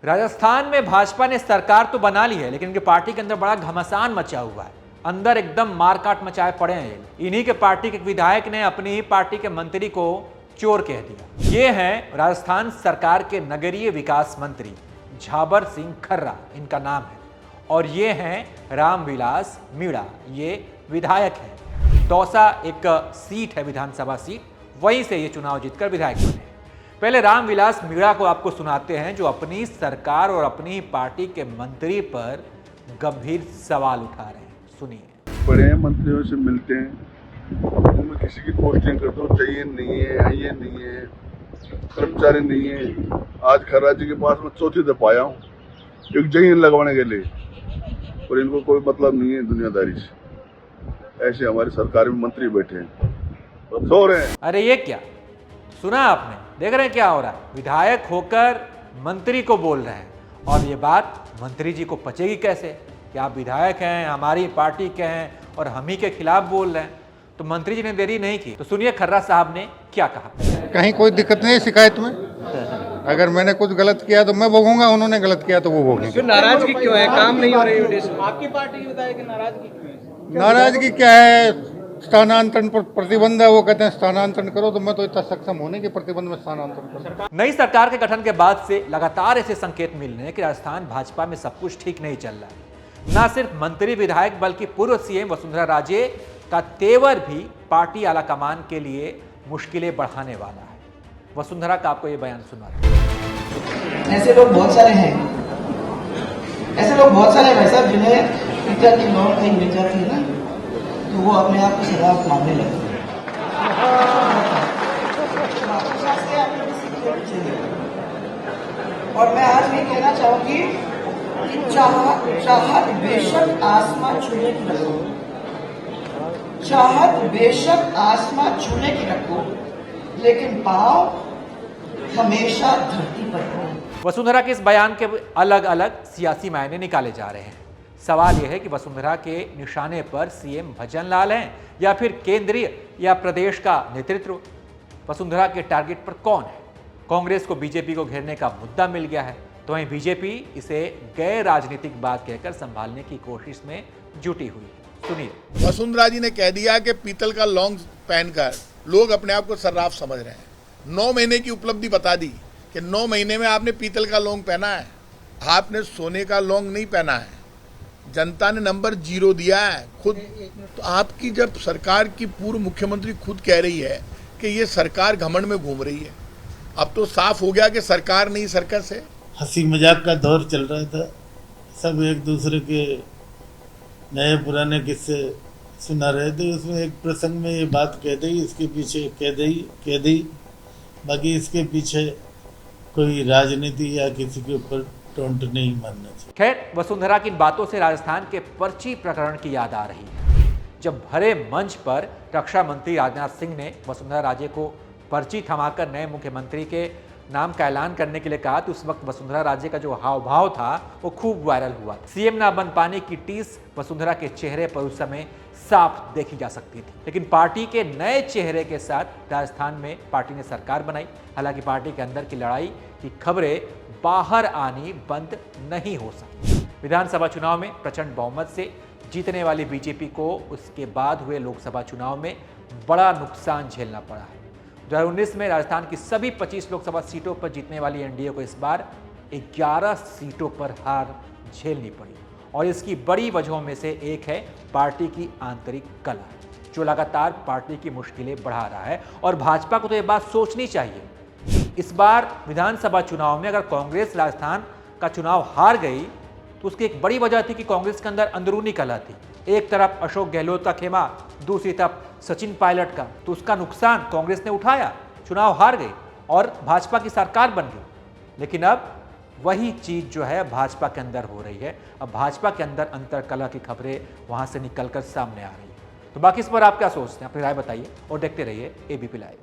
राजस्थान में भाजपा ने सरकार तो बना ली है, लेकिन इनकी पार्टी के अंदर बड़ा घमासान मचा हुआ है। अंदर एकदम मारकाट मचाए पड़े हैं। इन्हीं के पार्टी के एक विधायक ने अपनी ही पार्टी के मंत्री को चोर कह दिया। ये हैं राजस्थान सरकार के नगरीय विकास मंत्री झाबर सिंह खर्रा, इनका नाम है, और ये हैं रामविलास मीणा, ये विधायक हैं। दौसा एक सीट है, विधानसभा सीट, वहीं से ये चुनाव जीतकर विधायक बने हैं। पहले रामविलास मीणा को आपको सुनाते हैं, जो अपनी सरकार और अपनी ही पार्टी के मंत्री पर गंभीर सवाल उठा रहे हैं। सुनिए। बड़े मंत्रियों से मिलते हैं, उनमें किसी की पोस्टिंग करता हूँ, चाहिए नहीं है, ये नहीं है, कर्मचारी नहीं है। आज खर्रा जी के पास मैं चौथी दफा आया हूँ एक जहीन लगवाने के लिए, और इनको कोई मतलब नहीं है दुनियादारी से। ऐसे हमारी सरकार में मंत्री बैठे हैं, सो रहे हैं। अरे ये क्या सुना आपने? देख रहे हैं क्या हो रहा है? विधायक होकर मंत्री को बोल रहे हैं, और ये बात मंत्री जी को पचेगी कैसे कि आप विधायक हैं, हमारी पार्टी के हैं, और हम ही के खिलाफ बोल रहे हैं। तो मंत्री जी ने देरी नहीं की, तो सुनिए खर्रा साहब ने क्या कहा। कहीं कोई दिक्कत नहीं है शिकायत में? अगर मैंने कुछ गलत किया तो मैं भोगूंगा, उन्होंने गलत किया तो वो भोगेंगे। फिर नाराजगी क्यों है? काम नहीं हो रही है आपकी पार्टी के विधायक की नाराजगी क्यों है? नाराजगी क्या है? स्थानांतरण पर प्रतिबंध है, वो कहते हैं स्थानांतरण करो, तो मैं तो इतना सक्षम होने के प्रतिबंध में स्थानांतरण करूं। नई सरकार के गठन के बाद से लगातार ऐसे संकेत मिल रहे हैं कि राजस्थान भाजपा में सब कुछ ठीक नहीं चल रहा है। न सिर्फ मंत्री विधायक बल्कि पूर्व सीएम वसुंधरा राजे का तेवर भी पार्टी आलाकमान के लिए मुश्किलें बढ़ाने वाला है। वसुंधरा का आपको ये बयान सुना। ऐसे लोग बहुत सारे हैं, ऐसे लोग बहुत सारे भाई साहब, जिन्हें पीतल की नोट कहीं मिल जाती है ना, तो वो अपने आप को शराब मांगने लगते हैं। और मैं आज ये कहना चाहूंगी कि चाहत बेशक आसमां छूने की रखो, चाहत बेशक आसमां छूने की रखो, लेकिन पाँव हमेशा धरती पर हो। वसुंधरा के इस बयान के अलग अलग सियासी मायने निकाले जा रहे हैं। सवाल यह है कि वसुंधरा के निशाने पर सीएम भजनलाल हैं या फिर केंद्रीय या प्रदेश का नेतृत्व। वसुंधरा के टारगेट पर कौन है? कांग्रेस को बीजेपी को घेरने का मुद्दा मिल गया है, तो वहीं बीजेपी इसे गैर राजनीतिक बात कहकर संभालने की कोशिश में जुटी हुई है। सुनिए। वसुंधरा जी ने कह दिया कि पीतल का लौंग पहनकर लोग अपने आप को सर्राफ समझ रहे हैं। 9 महीने की उपलब्धि बता दी कि 9 महीने में आपने पीतल का लौंग पहना है, आपने सोने का लौंग नहीं पहना है। जनता ने नंबर 0 दिया है खुद। तो आपकी जब सरकार की पूर्व मुख्यमंत्री खुद कह रही है कि ये सरकार घमंड में घूम रही है, अब तो साफ हो गया कि सरकार नहीं सर्कस है। हंसी मजाक का दौर चल रहा था, सब एक दूसरे के नए पुराने किस्से सुना रहे थे। उसमें एक प्रसंग में ये बात कह दी, इसके पीछे कह दी, बाकी इसके पीछे कोई राजनीति या किसी के ऊपर टोंट नहीं मानना चाहिए। खैर, वसुंधरा की इन बातों से राजस्थान के पर्ची प्रकरण की याद आ रही है। जब भरे मंच पर रक्षा मंत्री राजनाथ सिंह ने वसुंधरा राजे को पर्ची थमाकर नए मुख्यमंत्री के नाम का ऐलान करने के लिए कहा, तो उस वक्त वसुंधरा राजे का जो हाव भाव था वो खूब वायरल हुआ। सीएम ना बन पाने की टीस वसुंधरा के चेहरे पर उस समय साफ देखी जा सकती थी। लेकिन पार्टी के नए चेहरे के साथ राजस्थान में पार्टी ने सरकार बनाई। हालांकि पार्टी के अंदर की लड़ाई की खबरें बाहर आनी बंद नहीं हो सकती। विधानसभा चुनाव में प्रचंड बहुमत से जीतने वाली बीजेपी को उसके बाद हुए लोकसभा चुनाव में बड़ा नुकसान झेलना पड़ा है। 2019 में राजस्थान की सभी 25 लोकसभा सीटों पर जीतने वाली एनडीए को इस बार 11 सीटों पर हार झेलनी पड़ी, और इसकी बड़ी वजहों में से एक है पार्टी की आंतरिक कलह, जो लगातार पार्टी की मुश्किलें बढ़ा रहा है। और भाजपा को तो यह बात सोचनी चाहिए, इस बार विधानसभा चुनाव में अगर कांग्रेस राजस्थान का चुनाव हार गई तो उसकी एक बड़ी वजह थी कि कांग्रेस के अंदर अंदरूनी कलह थी। एक तरफ अशोक गहलोत का खेमा, दूसरी तरफ सचिन पायलट का, तो उसका नुकसान कांग्रेस ने उठाया, चुनाव हार गई और भाजपा की सरकार बन गई। लेकिन अब वही चीज जो है भाजपा के अंदर हो रही है। अब भाजपा के अंदर अंतरकलह की खबरें वहां से निकलकर सामने आ रही है। तो बाकी इस पर आप क्या सोचते हैं? अपनी राय बताइए और देखते रहिए एबीपी लाइव।